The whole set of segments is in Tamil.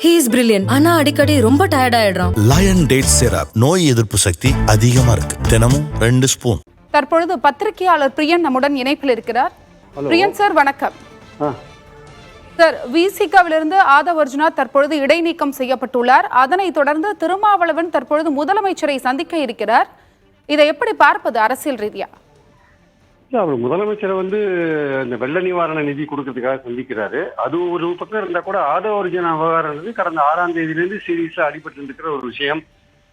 He is brilliant. ஆனா அடிக்கடி ரொம்ப டயர்ட் ஆயிடுறான். லயன் டேட் சிரப் நோய் எதிர்ப்பு சக்தி அதிகமா இருக்கு. தினமும் 2 ஸ்பூன். தற்பொழுது பத்திரிகையாளர் பிரியன் நம்முடன் இணைப்பில் இருக்கிறார். பிரியன் சார் வணக்கம். சார், விசிகாவிலிருந்து ஆதவ் அர்ஜுனா தற்பொழுது இடைநீக்கம் செய்யப்பட்டுள்ளார். அதனைத் தொடர்ந்து திருமாவளவன் தற்பொழுது முதலமைச்சரை சந்திக்க இருக்கிறார். இதை எப்படி பார்ப்பது அரசியல் ரீதியா? அவர் முதலமைச்சரை இந்த வெள்ள நிவாரண நிதி கொடுக்கறதுக்காக சந்திக்கிறாரு. அது ஒரு பக்கம் இருந்தா கூட ஆதவ அர்ஜுனா விவகாரம் கடந்த 6ஆம் தேதியிலிருந்து சீரியஸா அடிபட்டு இருக்கிற ஒரு விஷயம்.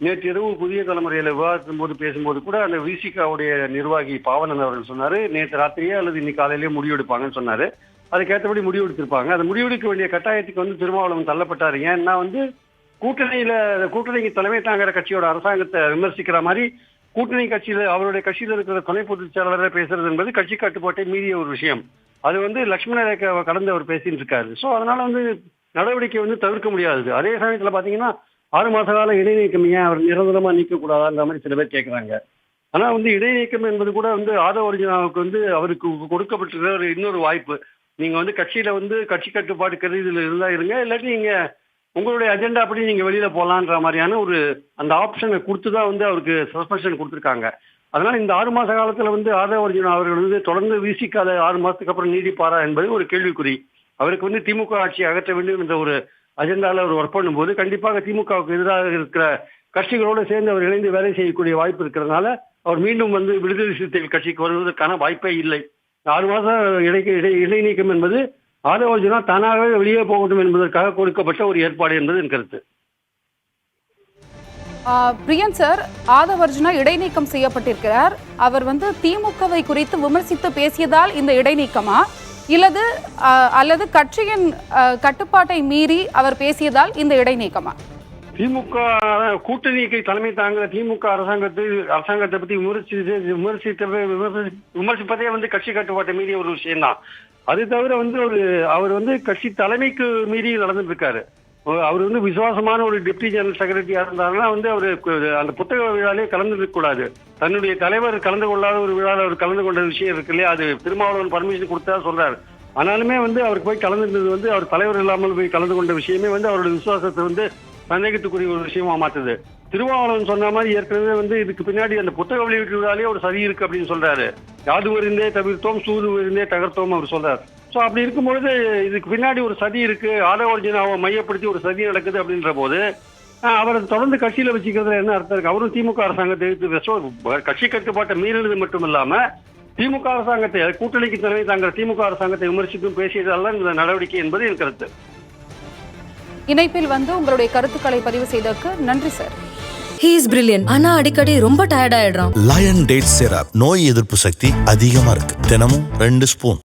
நேற்று இரவு புதிய தலைமுறையில விவாதத்தின் போது பேசும்போது கூட அந்த விசிகாவுடைய நிர்வாகி பாவனன் அவர்கள் சொன்னாரு, நேற்று ராத்திரியே அல்லது இன்னைக்கு காலையிலேயே முடிவெடுப்பாங்கன்னு சொன்னாரு. அதுக்கேற்றபடி முடிவெடுத்திருப்பாங்க. அந்த முடிவெடுக்க வேண்டிய கட்டாயத்துக்கு திருமாவளவன் தள்ளப்பட்டாரு. ஏன்னா கூட்டணிக்கு தலைமை தாங்கிற கட்சியோட அரசாங்கத்தை விமர்சிக்கிற மாதிரி கூட்டணி கட்சியில அவருடைய கட்சியில இருக்கிற துணை பொதுச் செயலாளரை பேசுறது என்பது கட்சி கட்டுப்பாட்டை மீறிய ஒரு விஷயம். அது லட்சுமண ரேகா கடந்து அவர் பேசிட்டு இருக்காரு. ஸோ அதனால நடவடிக்கை தவிர்க்க முடியாது. அதே சமயத்துல பாத்தீங்கன்னா 6 மாச கால இடைநீக்கம் ஏன் அவர் நிரந்தரமா நீக்கக்கூடாதான்ற மாதிரி சில பேர் கேட்கறாங்க. ஆனா இடைநீக்கம் என்பது கூட ஆதவ அர்ஜுனாவுக்கு அவருக்கு கொடுக்கப்பட்டிருக்கிற இன்னொரு வாய்ப்பு. நீங்க கட்சியில கட்சி கட்டுப்பாடு கருதியில் இருந்தா இருங்க, இல்லாட்டி நீங்க உங்களுடைய அஜெண்டா அப்படி நீங்க வெளியில போலான்ற மாதிரியான அந்த ஆப்ஷனை கொடுத்துதான் அவருக்கு சஸ்பென்ஷன் கொடுத்துருக்காங்க. அதனால இந்த 6 மாச காலத்துல ஆதவ அர்ஜுனா அவர்கள் தொடர்ந்து விசிக்காத 6 மாசத்துக்கு அப்புறம் நீடிப்பாரா என்பது ஒரு கேள்விக்குறி. அவருக்கு திமுக ஆட்சி அகற்ற வேண்டும் என்ற ஒரு அஜெண்டால அவர் ஒர்க் பண்ணும்போது கண்டிப்பாக திமுகவுக்கு எதிராக இருக்கிற கட்சிகளோடு சேர்ந்து அவர் இணைந்து வேலை செய்யக்கூடிய வாய்ப்பு இருக்கிறதுனால அவர் மீண்டும் விடுதலை சிறுத்தைகள் கட்சிக்கு வருவதற்கான வாய்ப்பே இல்லை. 6 மாசம் இடைநீக்கம் என்பது ஆதவ அர்ஜுனா தானாகவே வெளியே போகட்டும் என்பதற்காக கொடுக்கப்பட்ட ஒரு ஏற்பாடு என்பது என் கருத்து. பிரியன் சார், ஆதவ அர்ஜுனா இடைநீக்கம் செய்யப்பட்டிருக்கிறார். அவர் திமுகவை குறித்து விமர்சித்து பேசியதால் இந்த இடைநீக்கமா அல்லது கட்சியின் கட்டுப்பாட்டை மீறி அவர் பேசியதால் இந்த இடைநீக்கமா? திமுக கூட்டணிக்கு தலைமை தாங்குற திமுக அரசாங்கத்தை பத்தி விமர்சிப்பதே கட்சி கட்டுப்பாட்டை மீறிய ஒரு விஷயம் தான். அது தவிர அவர் கட்சி தலைமைக்கு மீறி நடந்துட்டு இருக்காரு. அவர் விசுவாசமான ஒரு டெப்டி ஜெனரல் செக்ரட்டரியா இருந்தாருன்னா அவரு அந்த புத்தக விழாலே கலந்துக்க கூடாது. தன்னுடைய தலைவர் கலந்து கொள்ளாத ஒரு விழாவில் அவர் கலந்து கொண்ட விஷயம் இருக்கு இல்லையா, அது திருமாவளவன் பர்மிஷன் கொடுத்தா சொல்றாரு. ஆனாலுமே அவருக்கு போய் கலந்துருந்தது அவர் தலைவர் இல்லாமல் போய் கலந்து கொண்ட விஷயமே அவருடைய விசுவாசத்தை சந்தேகத்துக்குரிய ஒரு விஷயமா மாற்றுது. திருமாவளவன் சொன்ன மாதிரி ஏற்கனவே இதுக்கு பின்னாடி அந்த புத்தக வெளியீட்டு விழாலே ஒரு சதி இருக்கு அப்படின்னு சொல்றாரு. யாது வருந்தே தவிர்த்தோம் சூது வருந்தே தகர்த்தோம் அவர் சொல்றாரு. ஸோ அப்படி இருக்கும்பொழுது இதுக்கு பின்னாடி ஒரு சதி இருக்கு, ஆதவ அர்ஜுனாவை மையப்படுத்தி ஒரு சதி நடக்குது அப்படின்ற போது அவரை தொடர்ந்து கட்சியில வச்சுக்கிறதுல என்ன அர்த்தம் இருக்கு? அவரும் திமுக அரசாங்கத்தை எதிர்த்து கட்சி கட்டுப்பாட்டை மீறினது மட்டும் இல்லாம திமுக அரசாங்கத்தை கூட்டணிக்கு தலைமை தாங்கிற திமுக அரசாங்கத்தை விமர்சித்தும் பேசியதெல்லாம் இந்த நடவடிக்கை என்பது என் கருத்து. இணைப்பில் உங்களுடைய கருத்துக்களை பதிவு செய்ததற்கு நன்றி சார். He is brilliant. ஆனா அடிக்கடி ரொம்ப டயர்ட் ஆயிடுறான். லயன் டேட் சிரப் நோய் எதிர்ப்பு சக்தி அதிகமா இருக்கு. தினமும் 2 ஸ்பூன்.